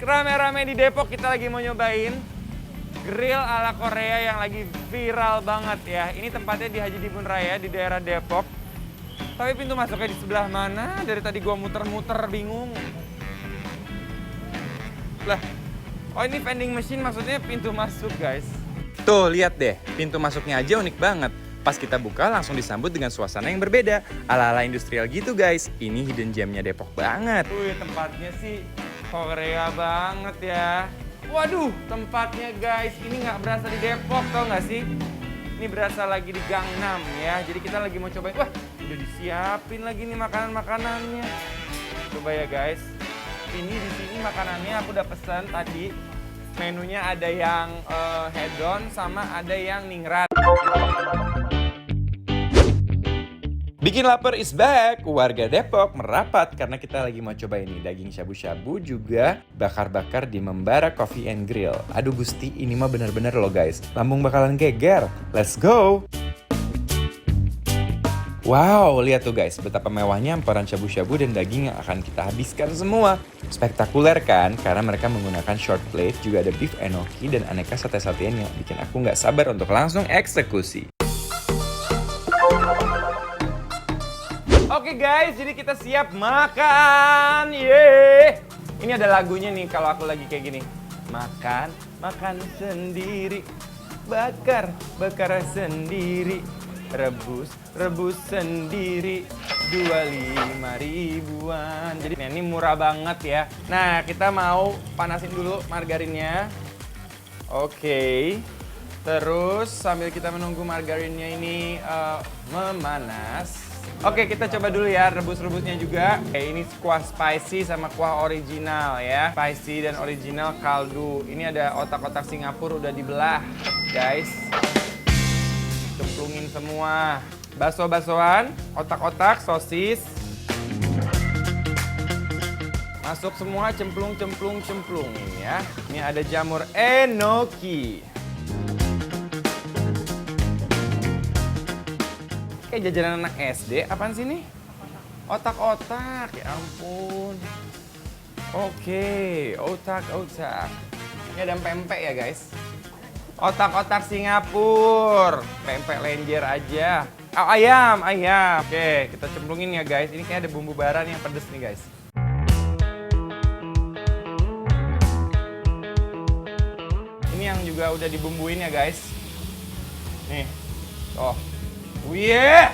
rame-rame di Depok, kita lagi mau nyobain grill ala Korea yang lagi viral banget ya. Ini tempatnya di Haji Dibun Raya di daerah Depok. Tapi pintu masuknya di sebelah mana? Dari tadi gua muter-muter bingung. Lah, oh ini vending machine maksudnya pintu masuk guys. Tuh lihat deh, pintu masuknya aja unik banget. Pas kita buka langsung disambut dengan suasana yang berbeda. Ala-ala industrial gitu guys. Ini hidden gemnya Depok banget. Wih, tempatnya sih Korea banget ya. Waduh, tempatnya guys. Ini nggak berasa di Depok, tau nggak sih? Ini berasa lagi di Gangnam ya. Jadi kita lagi mau cobain. Wah, udah disiapin lagi nih makanan-makanannya. Coba ya guys. Ini di sini makanannya aku udah pesan tadi. Menunya ada yang hedon sama ada yang ningrat. Bikin lapar is back. Warga Depok merapat karena kita lagi mau coba ini daging shabu-shabu juga bakar-bakar di Membara Coffee and Grill. Aduh Gusti, ini mah bener-bener loh guys. Lambung bakalan geger. Let's go. Wow, lihat tuh guys, betapa mewahnya hamparan shabu-shabu dan daging yang akan kita habiskan semua. Spektakuler kan? Karena mereka menggunakan short plate, juga ada beef enoki dan aneka sate-satean yang bikin aku nggak sabar untuk langsung eksekusi. Oke guys, jadi kita siap makan. Yeay. Ini ada lagunya nih kalau aku lagi kayak gini. Makan, makan sendiri. Bakar, bakar sendiri. Rebus, rebus sendiri. 25 ribuan. Jadi ini murah banget ya. Nah, kita mau panasin dulu margarinnya. Oke. Terus sambil kita menunggu margarinnya ini memanas. Oke, kita coba dulu ya rebus-rebusnya juga. Oke, ini kuah spicy sama kuah original ya. Spicy dan original kaldu. Ini ada otak-otak Singapura udah dibelah, guys. Cemplungin semua. Bakso-baksoan, otak-otak, sosis. Masuk semua, cemplung, cemplung, cemplung ya. Ini ada jamur enoki. Kayak jajanan anak SD, apaan sih nih? Otak-otak, ya ampun. Oke, otak-otak. Ini ada pempek ya guys. Otak-otak Singapura. Pempek lenjer aja. Oh, ayam, ayam. Oke, kita cemplungin ya guys. Ini kayak ada bumbu bara nih yang pedes nih guys. Ini yang juga udah dibumbuin ya guys. Nih, oh. Wih,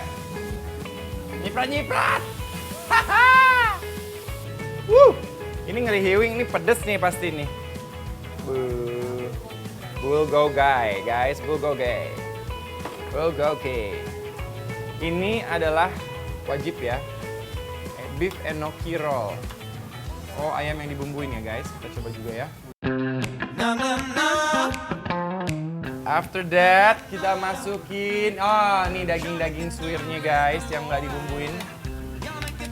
nyiprat-nyiprat. Ini ngerihiwing, ini pedes nih pasti nih. Bulgogi, guys, bulgogi. Bulgogi. Ini adalah wajib ya. Beef enoki roll. Oh, ayam yang dibumbuin ya guys. Kita coba juga ya. After that, kita masukin, oh nih daging-daging suwirnya guys yang nggak dibumbuin.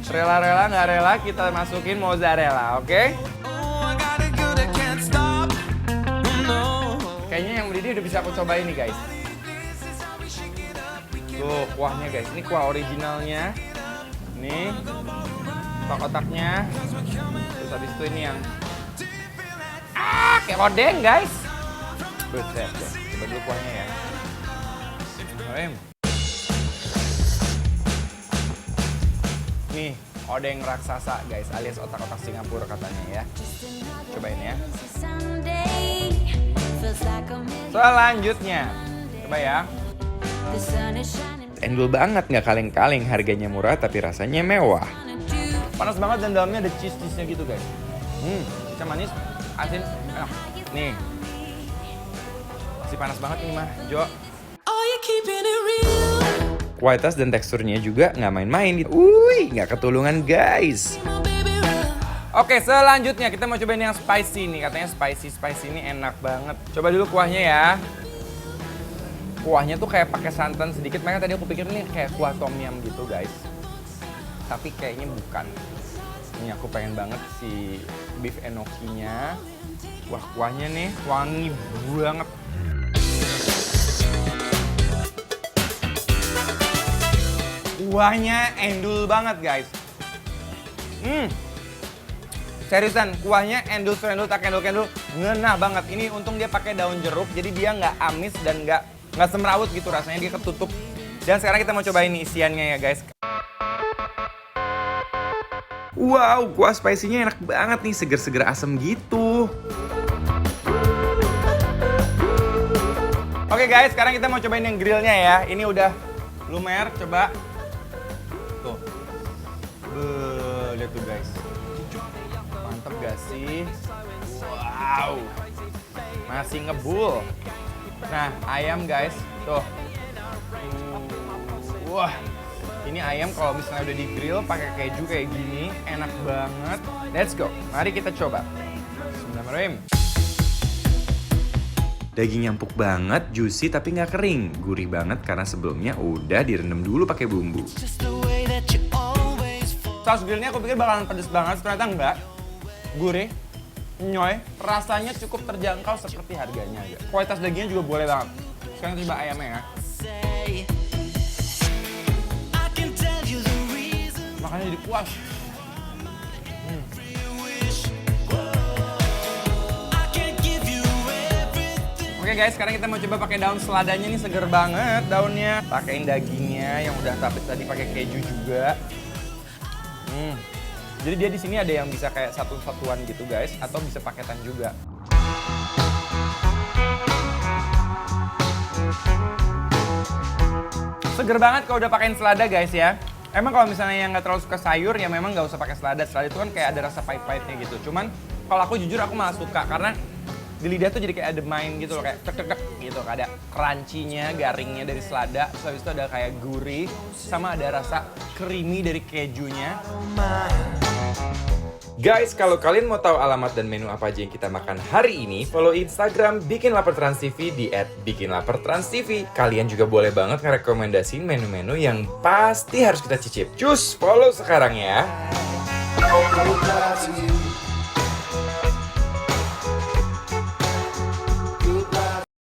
Rela-rela nggak rela kita masukin mozzarella, oke? Kayaknya yang mendidih udah bisa aku cobain nih guys. Tuh kuahnya guys, ini kuah originalnya. Nih, otak-otaknya. Terus habis itu ini yang, kayak odeng guys. Buset deh. Coba dulu kuahnya ya. Nih, odeng raksasa guys, alias otak-otak Singapura katanya ya. Cobain ya. Selanjutnya, coba ya. Endul banget, nggak kaleng-kaleng, harganya murah tapi rasanya mewah. Panas banget dan dalamnya ada cheese-cheese-nya gitu guys. Cheese manis, asin, enak. Nih. Masih panas banget ini mah, Jo. Kualitas dan teksturnya juga nggak main-main. Wih, nggak ketulungan guys. Oke, selanjutnya kita mau cobain yang spicy nih. Katanya spicy ini enak banget. Coba dulu kuahnya ya. Kuahnya tuh kayak pakai santan sedikit. Makanya tadi aku pikir ini kayak kuah tom yum gitu guys. Tapi kayaknya bukan. Ini aku pengen banget si beef enokinya. Wah, kuahnya nih wangi banget. Kuahnya endul banget guys. Seriusan, kuahnya endul-endul tak endul-endul ngenah banget. Ini untung dia pakai daun jeruk, jadi dia nggak amis dan nggak semrawut gitu rasanya, dia ketutup. Dan sekarang kita mau cobain isiannya ya guys. Wow, kuah spicy-nya enak banget nih, seger-seger asem gitu. Oke guys, sekarang kita mau cobain yang grillnya ya. Ini udah lumer, coba. Tuh. Lihat tuh guys. Mantep gak sih? Wow. Masih ngebul. Nah, ayam guys. Tuh. Wah. Ini ayam kalau misalnya udah di grill pakai keju kayak gini, enak banget. Let's go. Mari kita coba. Bismillahirrahmanirrahim. Dagingnya empuk banget, juicy tapi nggak kering. Gurih banget karena sebelumnya udah direndam dulu pakai bumbu. Saus grillnya aku pikir bakalan pedes banget, ternyata enggak. Gurih, nyoy, rasanya cukup terjangkau seperti harganya aja. Kualitas dagingnya juga boleh banget. Sekarang coba ayamnya ya. Makannya jadi puas. Oke guys, sekarang kita mau coba pakai daun seladanya, nih seger banget daunnya. Pakein dagingnya yang udah tapis tadi pakai keju juga. Jadi dia di sini ada yang bisa kayak satu-satuan gitu guys, atau bisa paketan juga. Seger banget kalau udah pakein selada guys ya. Emang kalau misalnya yang nggak terlalu suka sayur ya memang nggak usah pakai selada. Selada itu kan kayak ada rasa pahit-pahitnya gitu. Cuman kalau aku jujur aku malah suka karena di lidah tuh jadi kayak ada main gitu loh, kayak tek gitu, ada crunchy-nya, garingnya dari selada, terus habis itu ada kayak gurih, sama ada rasa creamy dari kejunya. Guys, kalau kalian mau tahu alamat dan menu apa aja yang kita makan hari ini, follow Instagram Bikin Lapar Trans TV di @bikinlapertranstv. Kalian juga boleh banget ngerekomendasiin menu-menu yang pasti harus kita cicip. Cus, follow sekarang ya.